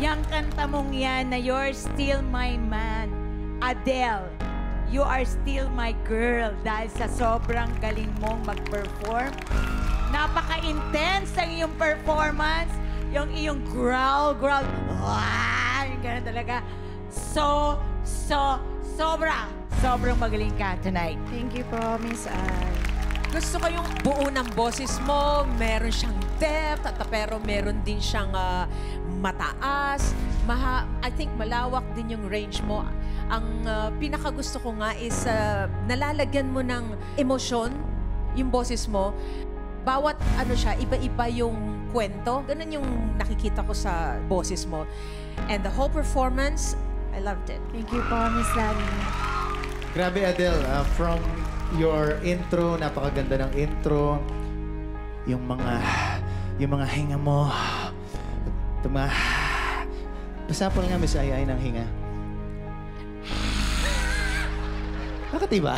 Yang kanta mong yan na You're Still My Man. Adele, you are still my girl dahil sa sobrang galing mong mag-perform. Napaka-intense ang iyong performance. Yung iyong growl. Yung gano'n talaga. Sobrang magaling ka tonight. Thank you po, Miss Ai. Gusto ko yung buo ng boses mo, meron siyang depth, pero meron din siyang mataas. I think malawak din yung range mo. Ang pinakagusto ko nga is nalalagyan mo ng emosyon yung boses mo. Bawat ano siya, iba-iba yung kwento. Ganun yung nakikita ko sa boses mo. And the whole performance, I loved it. Thank you po, Miss Lani. Grabe, Adele. From your intro, napakaganda ng intro. Yung mga hinga mo. Pasapol nga, Miss Ai ng hinga. Bakit iba?